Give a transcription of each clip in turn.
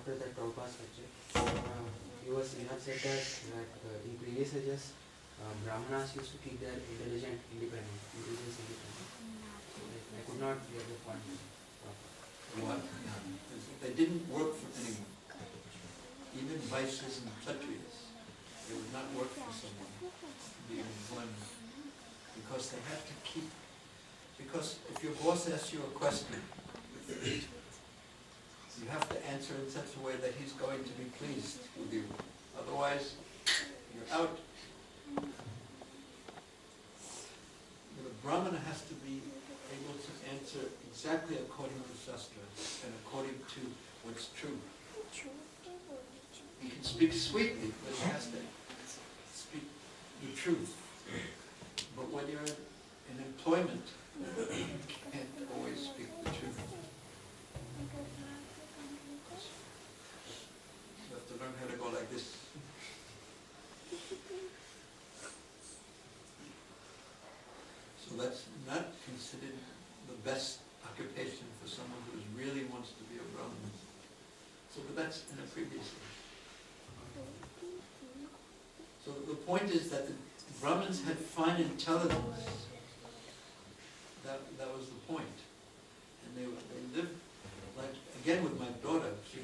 after that Prabhupada's lecture, you have said that in previous ages, Brahmanas used to keep their intelligence independent. So I could not get the point. What? They didn't work for anyone. Even Vaishyas and Kshatriyas, they would not work for someone to be in employment. Because they have to keep, because if your boss asks you a question, you have to answer in such a way that he's going to be pleased with you. Otherwise, you're out. The Brahmana has to be able to answer exactly according to Shastra and according to what's true. He can speak sweetly, but he has to speak the truth. But when you're in employment, you can't always speak the truth. You have to learn how to go like this. So that's not considered the best occupation for someone who really wants to be a Brahmin. So, but that's in a previous age. So the point is that the Brahmins had fine intelligence. That was the point. And they lived, like, again with my daughter, she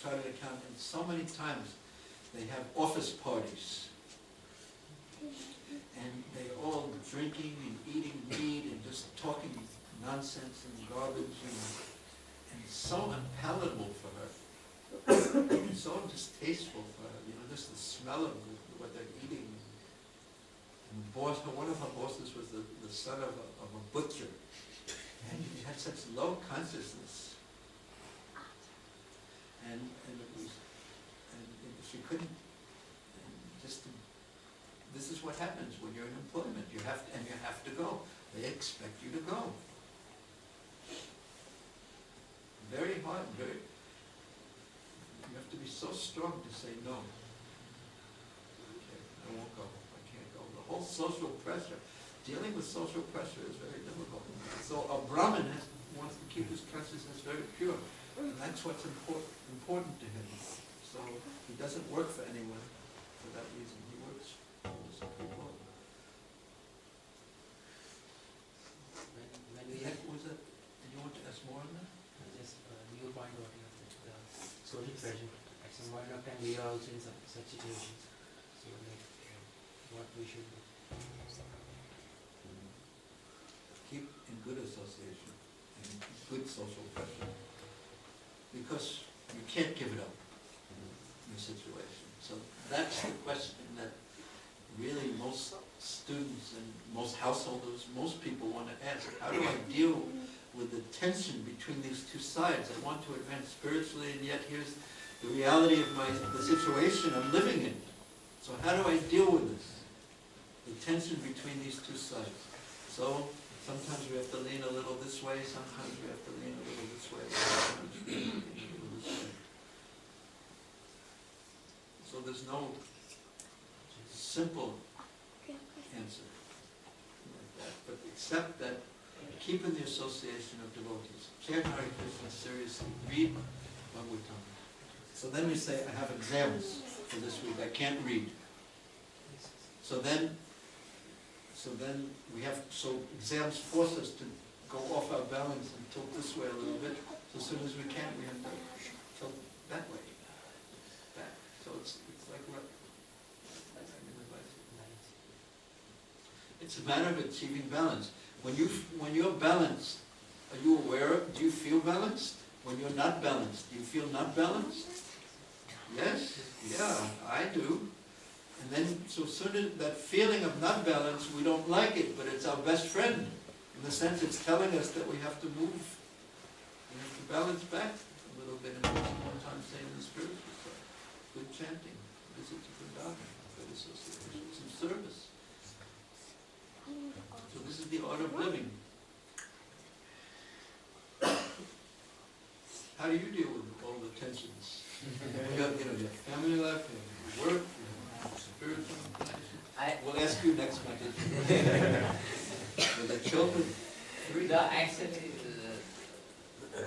tried to count, and so many times they have office parties. And they all drinking and eating meat and just talking nonsense and garbage and so unpalatable for her. So distasteful for her, just the smell of what they're eating. And the boss, one of her bosses was the son of a butcher. And he had such low consciousness. And she couldn't, this is what happens when you're in employment. You have to go. They expect you to go. Very hard, you have to be so strong to say no. Okay, I won't go. I can't go. The whole social pressure, dealing with social pressure is very difficult. So a Brahmin wants to keep his consciousness very pure. And that's what's important to him. So he doesn't work for anyone for that reason. He works for some people. Did you want to ask more on that? Just new point what you have said, the social pressure. At some point of time we are also in such situations. So what we should do. Keep in good association and good social pressure. Because you can't give it up in a situation. So that's the question that really most students and most householders, most people want to ask. How do I deal with the tension between these two sides? I want to advance spiritually, and yet here's the reality of the situation I'm living in. So how do I deal with this? The tension between these two sides. So sometimes we have to lean a little this way, sometimes we have to lean a little this way, sometimes we have to lean a little this way. So there's no simple answer like that, but except that keep in the association of devotees. Chant Hare Krishna seriously, read Bhagavatam. So then we say, I have exams for this week, I can't read. So exams force us to go off our balance and tilt this way a little bit. So as soon as we can, we have to tilt that way, back. So it's like what? It's a matter of achieving balance. When you're balanced, are you aware of? Do you feel balanced? When you're not balanced, do you feel not balanced? Yes. Yeah, I do. And then, so soon as that feeling of not balance, we don't like it, but it's our best friend. In the sense it's telling us that we have to move. We have to balance back a little bit. And one time saying in the spiritual side, good chanting, visit to Vrindavan, good association, some service. So this is the art of living. How do you deal with all the tensions? You have family life, you have work, you have spiritual life. We'll ask you next month. With the children. Actually,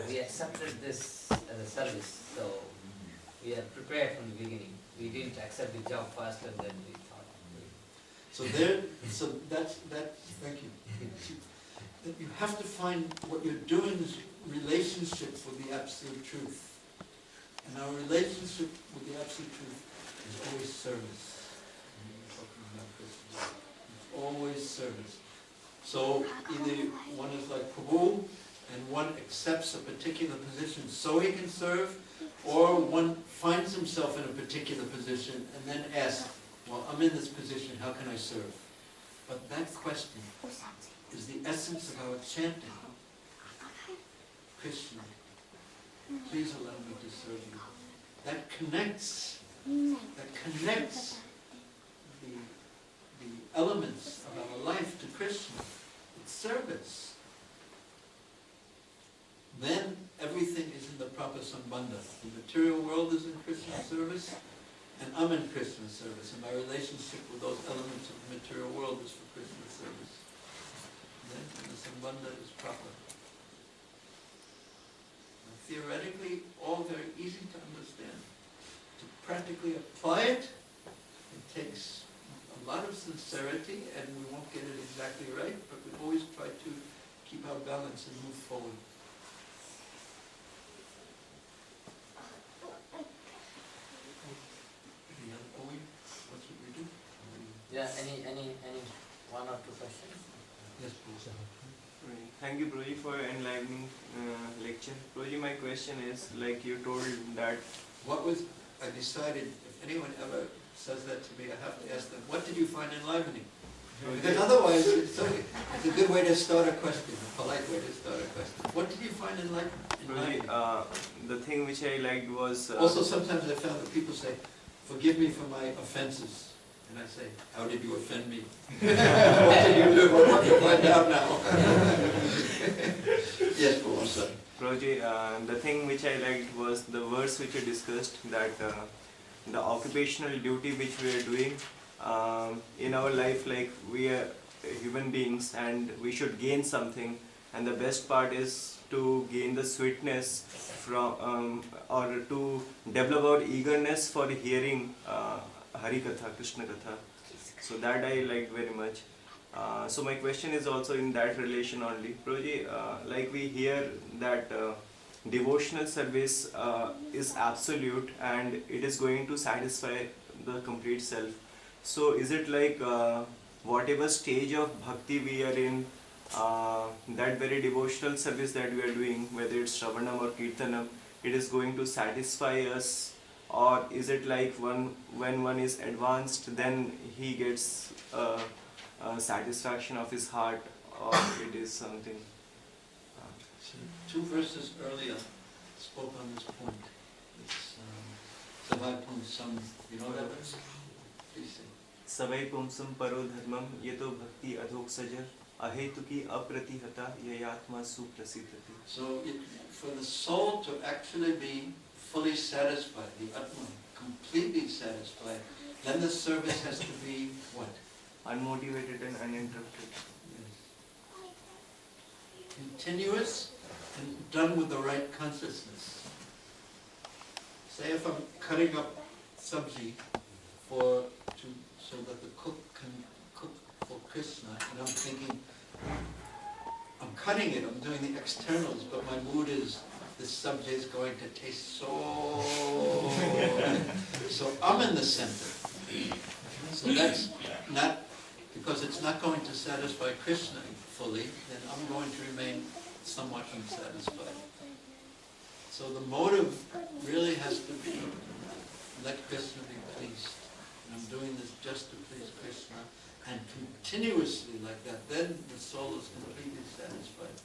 we accepted this as a service, so we are prepared from the beginning. We didn't accept the job first and then we thought. So that's, thank you. That you have to find what you're doing is relationship with the absolute truth. And our relationship with the absolute truth is always service. It's always service. So either one is like Prabhu, and one accepts a particular position so he can serve, or one finds himself in a particular position and then asks, well, I'm in this position, how can I serve? But that question is the essence of our chanting. Krishna, please allow me to serve you. That connects the elements of our life to Krishna. It's service. Then everything is in the proper sambandha. The material world is in Krishna's service, and I'm in Krishna's service, and my relationship with those elements of the material world is for Krishna's service. Then the sambandha is proper. And theoretically, all very easy to understand. To practically apply it, it takes a lot of sincerity, and we won't get it exactly right, but we always try to keep our balance and move forward. Yeah, any one or two questions? Yes, please. Thank you, Prabhuji, for enlightening lecture. Prabhuji, my question is, like you told that... I decided, if anyone ever says that to me, I have to ask them, what did you find enlivening? Because otherwise, it's a good way to start a question, a polite way to start a question. What did you find enlightening? Prabhuji, the thing which I liked was... Also, sometimes I found that people say, forgive me for my offenses. And I say, how did you offend me? What did you do? I want to find out now. Yes, go on, sorry. Prabhuji, the thing which I liked was the verse which you discussed, that the occupational duty which we are doing in our life, like we are human beings and we should gain something, and the best part is to gain the sweetness from, or to develop our eagerness for hearing Hari Katha, Krishna Katha. So that I liked very much. So my question is also in that relation only. Prabhuji, like we hear that devotional service is absolute and it is going to satisfy the complete self. So is it like whatever stage of bhakti we are in, that very devotional service that we are doing, whether it's Shravanam or Kirtanam, it is going to satisfy us? Or is it like when one is advanced, then he gets satisfaction of his heart, or it is something? Two verses earlier spoke on this point. It's Savai Pumsam. You know that verse? Please say. Savai Pumsam Paro Dharmam Yeto Bhakti Adhok Sajar Ahetuki Apratihata Yayatma Suprasiddhati. So for the soul to actually be fully satisfied, the Atma, completely satisfied, then the service has to be what? Unmotivated and uninterrupted. Yes. Continuous and done with the right consciousness. Say if I'm cutting up sabji so that the cook can cook for Krishna, and I'm thinking, I'm cutting it, I'm doing the externals, but my mood is, this subject is going to taste so... So I'm in the center. So that's not, because it's not going to satisfy Krishna fully, then I'm going to remain somewhat unsatisfied. So the motive really has to be, let Krishna be pleased. And I'm doing this just to please Krishna, and continuously like that, then the soul is completely satisfied.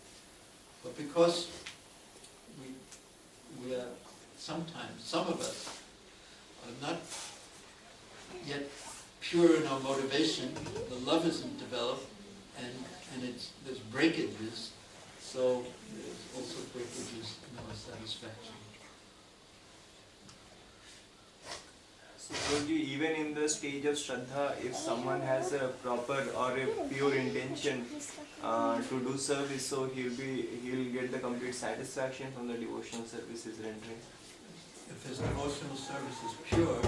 But because we are sometimes, some of us are not yet pure in our motivation, the love isn't developed, and there's breakages, so there's also breakages in our satisfaction. So Prabhuji, even in the stage of Shraddha, if someone has a proper or a pure intention to do service, so he'll get the complete satisfaction from the devotional services rendering. If his devotional service is pure,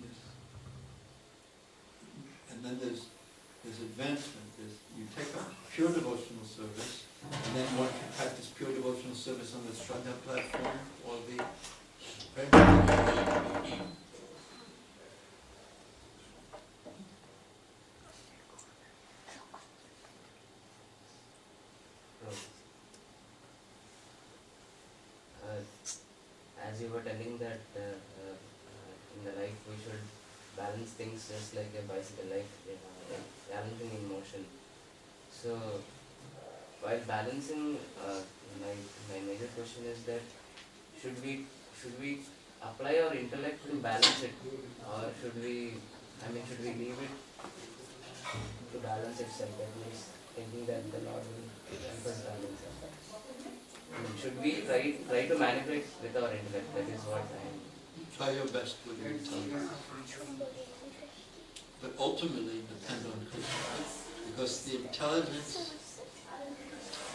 yes. And then there's advancement. You take up pure devotional service, and then one can practice pure devotional service on the Shraddha platform or the as you were telling that in the life we should balance things just like a bicycle, like balancing in motion. So while balancing, my major question is that should we apply our intellect to balance it, or should we leave it to balance itself, at least thinking that the Lord will help us balance it? Should we try to manipulate with our intellect? That is what I am. try your best with your intelligence. But ultimately depend on Krishna. Because the intelligence,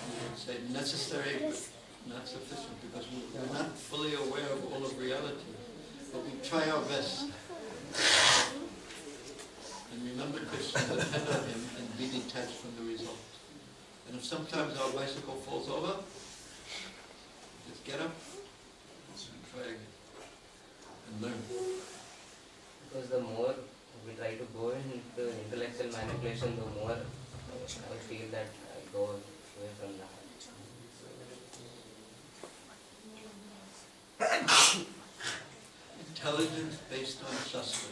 you would say, necessary but not sufficient, because we're not fully aware of all of reality. But we try our best. And remember Krishna, depend on him, and be detached from the result. And if sometimes our bicycle falls over, just get up and try again. And learn. Because the more we try to go into intellectual manipulation, the more I feel that I go away from the heart. Intelligence based on shastra.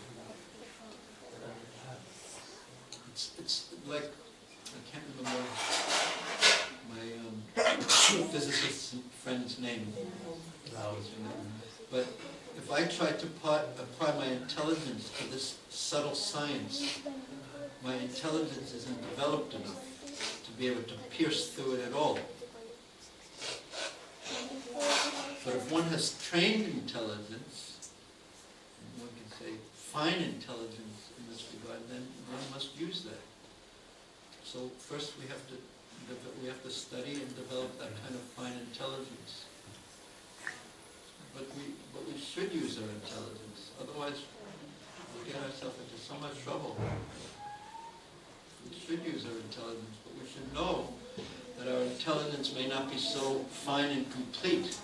It's like, I can't remember my physicist friend's name. But if I try to apply my intelligence to this subtle science, my intelligence isn't developed enough to be able to pierce through it at all. But if one has trained intelligence, and one can say fine intelligence in this regard, then one must use that. So first we have to study and develop that kind of fine intelligence. But we should use our intelligence, otherwise we'll get ourselves into so much trouble. We should use our intelligence, but we should know that our intelligence may not be so fine and complete.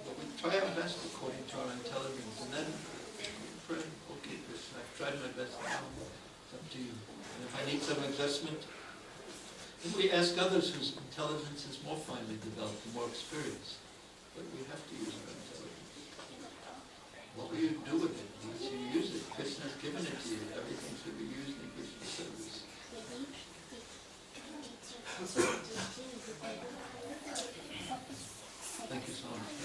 But we try our best according to our intelligence, and then we pray, okay Krishna, I've tried my best now, it's up to you. And if I need some adjustment, then we ask others whose intelligence is more finely developed and more experienced. But we have to use our intelligence. What will you do with it? Once you use it, Krishna has given it to you. Everything should be used in Krishna's service. Thank you so much.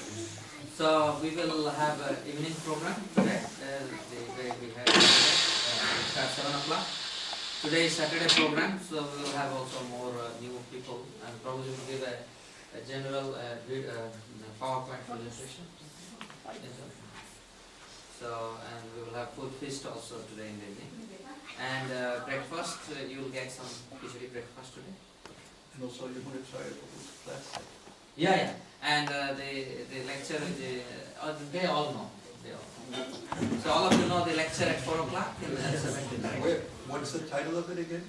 So we will have an evening program today. We have at 7 o'clock. Today is Saturday program, so we will have also more new people, and probably will give a general PowerPoint presentation. So, and we will have food feast also today in the evening. And breakfast, you will get some khichdi breakfast today. And also you want to try it with class? Yeah. And the lecture is, they all know. So all of you know the lecture at 4 o'clock and 7 to 9. What's the title of it again?